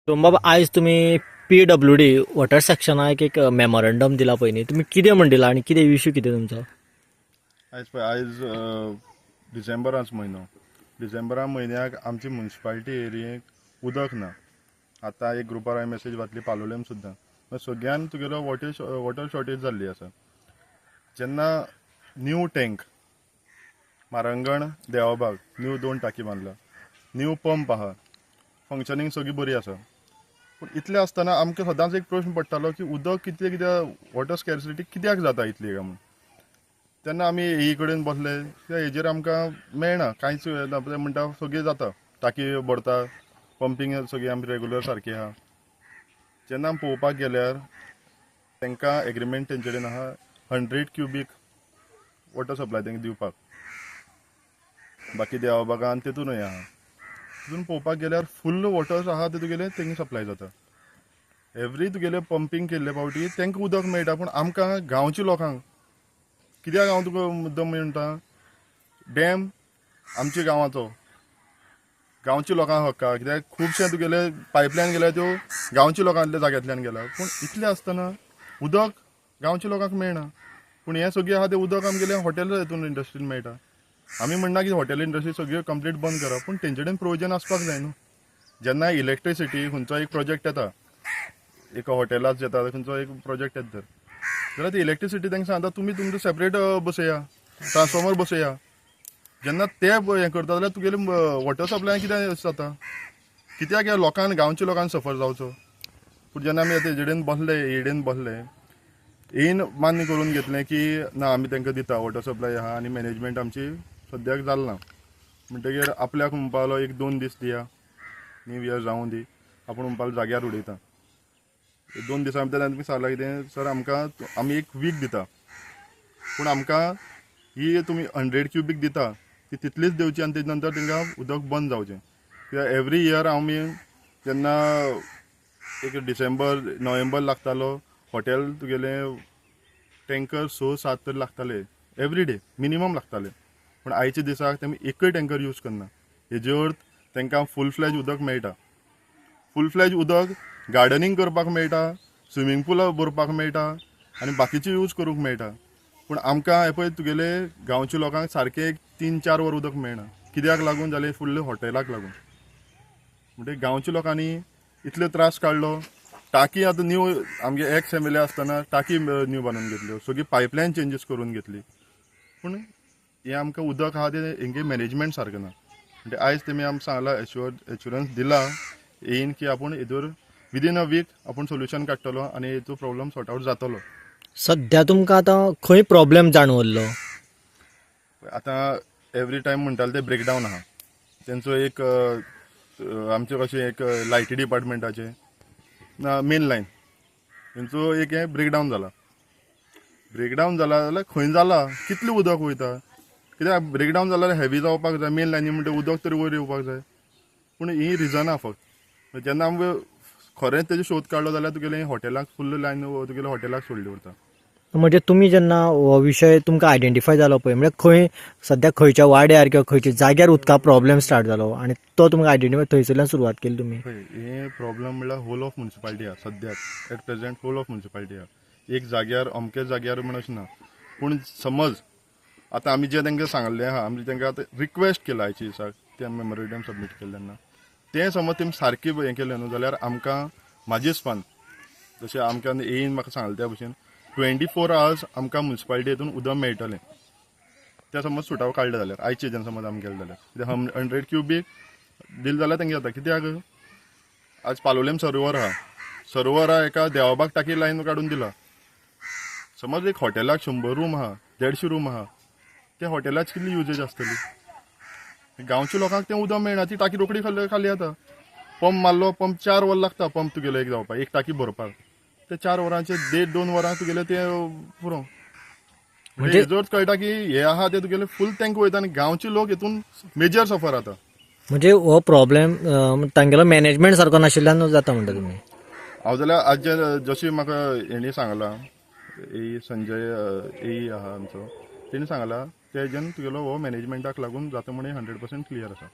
बाबा आयज तुम्ही PWD वॉटर सेक्शनाक एक मेमोरंडम दिला पळय न्ही, तुम्ही कितें म्हण दिला आनी कितें इश्यू कितें तुमचो? आयज डिसेंबराचो म्हयनो. डिसेंबरा म्हयन्याक आमची म्युन्सिपालिटी एरियेक उदक ना. आतां एक ग्रुपार हांवें मेसेज घातली पालोलेम सुद्दां. सगळ्यान तुगेलो वॉटर शॉर्टेज जाल्ली आसा. जेन्ना न्यू टँक मारंगण देवाबाग न्यू 2 टाकी बांदला, न्यू पंप आहा, फंक्शनींग सगळी बरी आसा. पूण इतलें आसतना आमकां सदांच एक प्रश्न पडटालो की उदक कित्याक वॉटर स्कॅर्सिटी कित्याक जाता इतली काय म्हूण. तेन्ना आमी हे कडेन बसले कित्याक हेजेर आमकां मेळना कांयच ते म्हणटा सगळी जाता, टाकी भरता, पंपींग सगळी आमी रेगुलर सारकी आहा. जेन्ना आमी पळोवपाक गेल्यार तांकां एग्रीमेंट तेंचे कडेन आहा 100 क्युबीक वॉटर सप्लाय तांकां दिवपाक. बाकी देवाबागान तेतूनय आहा. तितून पळोवपाक गेल्यार फुल्ल वॉटर आहा ते तुगेले तेंगे सप्लाय जाता. एवरी तुगेले पंपींग केल्ले फावटी तांकां उदक मेळटा, पूण आमकां गांवच्या लोकांक कित्याक हांव तुका मुद्दम म्हणटा, डॅम आमच्या गांवाचो गांवच्या लोकांक हक्का, कित्याक खुबशे तुगेले पायपलायन गेल्या त्यो गांवच्या लोकांतल्या जाग्यांतल्यान गेला. पूण इतलें आसतना उदक गांवच्या लोकांक मेळना. पूण हें सगळें आहा तें उदक आमगेलें हॉटेल हितून इंडस्ट्रीन मेळटा. आमी म्हणना की हॉटेल इंडस्ट्री सगळ्यो कंप्लीट बंद करप, पूण तेंचे कडेन प्रोविजन आसपाक जाय न्हू. जेन्ना इलेक्ट्रिसिटी खंयचो एक प्रोजेक्ट येता, एका हॉटेलाच येता, खंयचो एक प्रोजेक्ट येता जाल्यार ती इलेक्ट्रिसिटी तांकां सांगता तुमी तुमचो सेपरेट बसया, ट्रान्सफॉर्मर बसया. जेन्ना ते हें करता जाल्यार तुगेले वॉटर सप्लाय कित्याक जाता, कित्याक ह्या लोकांक गांवच्या लोकांक सफर जावचो. पूण जेन्ना आमी हेजे कडेन बसले, एडेन बसले, येन मान्य करून घेतलें की ना आमी तांकां दिता वॉटर सप्लाय आहा आनी मॅनेजमेंट आमची सद्याक जालना. म्हणटकीर आपल्याक म्हणपालो 1-2 दीस दिया, न्यू इयर जावं दी, आपूण म्हणपालो जाग्यार उडयता. 2 दिसां भितर तांणी सांगलां कितें सर आमी 1 वीक दिता, पूण आमकां ही तुमी 100 क्युबीक दिता ती तितलीच दिवची आनी तेजे नंतर तांकां उदक बंद जावचें. कित्याक एवरी इयर आमी जेन्ना एक डिसेंबर नोव्हेंबर लागतालो, हॉटेल तुगेले टँकर 6-7 तरी लागताले एवरी डे मिनिमम लागताले. पूण आयच्या दिसाक तेमी एकय टँकर यूज करना. हेजे अर्थ तांकां फूल फ्लॅज उदक मेळटा. फूल फ्लॅज उदक गार्डनिंग करपाक मेळटा, स्विमींग पूल भरपाक मेळटा आनी बाकीचे यूज करूंक मेळटा. पूण आमकां हे पळय तुगेले गांवच्या लोकांक सारकें 3-4 वर उदक मेळना. कित्याक लागून जालें फुल्ल हॉटेलाक लागून. म्हणजे गांवच्या लोकांनी इतले त्रास काडलो. टाकी आतां न्यू आमगे एक्स MLA आसतना टाकी न्यू बांदून घेतल्यो, सगळी पायपलायन चेंजीस करून घेतली. पूण हें आमकां उदक आहा तें हेंगे मॅनेजमेंट सारकें ना. म्हणजे आयज तेमी आमकां सांगला एश्युरन्स दिला येईन की आपूण हेतूर विदीन अ वीक आपूण सोल्युशन काडटलो आनी हेचो प्रॉब्लम सॉर्ट आवट जातलो. सध्या तुमकां आतां खंय प्रॉब्लेम जाणवल्लो? आतां एवरी टायम म्हणटाले ते ब्रेकडावन आहा. तेंचो एक आमचे कशें एक लायटी डिपार्टमेंटाचे मेन लायन तेंचो एक हें ब्रेकडावन जाला जाल्यार खंय जाला, कितलें उदक वयता, कित्याक ब्रेकडावन जाल्यार हेवी जावपाक जाय. मेन लायनी म्हणटा उदक तरी वयर येवपाक जाय. पूण ही रिजन आहा फक्त. जेन्ना आमकां खरेंच तेजो शोध काडलो जाल्यार तुगेलें हॉटेलाक फुल्ल लायन तुगेल्या हॉटेलाक सोडली उरता. म्हणजे तुम्ही जेन्ना हो विशय तुमकां आयडेंटिफाय जालो पळय, म्हणजे खंय सध्या खंयच्या वाड्यार किंवा खंयच्या जाग्यार उदका प्रॉब्लेम स्टार्ट जालो आनी तो तुमकां आयडेंटिफाय थंयसरल्यान सुरवात केली तुमी? हे प्रॉब्लेम म्हणल्यार होल ऑफ म्युन्सिपालिटी आहा सद्याक. At present whole of municipality आहा. एक जाग्यार अमकेच जाग्यार म्हण अशें ना. पूण समज आतां आमी जें तांकां सांगलें आहा, आमी तांकां आतां रिक्वेस्ट केला आयच्या दिसाक त्या मेमोरेंडम सबमीट केलें तेन्ना तें समज तेमी सारकें हें केलें न्हू जाल्यार आमकां म्हाजे हिसपान जशें आमकां येयन म्हाका सांगलें त्या भशेन 24 hours आमकां म्युन्सिपालिटी हितून उदक मेळटलें. तें समज सुटाव काडलें जाल्यार आयचे जेन्ना समज आमी केलें जाल्यार कित्याक 100 क्युबीक दिल जाल्यार तेंगे जाता. कित्याक आज पालोलेम सरोवर आहा, सरोवरा एका देवाबाग टाकी लायन काडून दिला. समज एक हॉटेलाक 100 रूम आहा, 150 रूम आहा, त्या हॉटेलाची कितली युजेज आसतली. गांवच्या लोकांक तें उदक मेळना, ती टाकी रोखडी खाली येता. पंप मारलो, पंप 4 वर लागता पंप तुगेलो एक जावपाक, एक टाकी भरपाक. ते 4 वरांचे 1.5-2 वरां तुगेले तें पुरो. म्हणजे हेजोच कळटा की हे आहा ते तुगेले फूल टँक वयता आनी गांवचे लोक हितून मेजर सफर जाता. म्हणजे हो प्रॉब्लेम तांगेलो मॅनेजमेंट सारको नाशिल्ल्यान जाता म्हणटा तुमी? हांव जाल्यार आज जशी म्हाका हेणी सांगलां, संजय आहा आमचो, तेणी सांगलां ते हेजेन तुगेलो हो मॅनेजमेंटाक लागून जाता म्हणे 100% क्लियर आसा.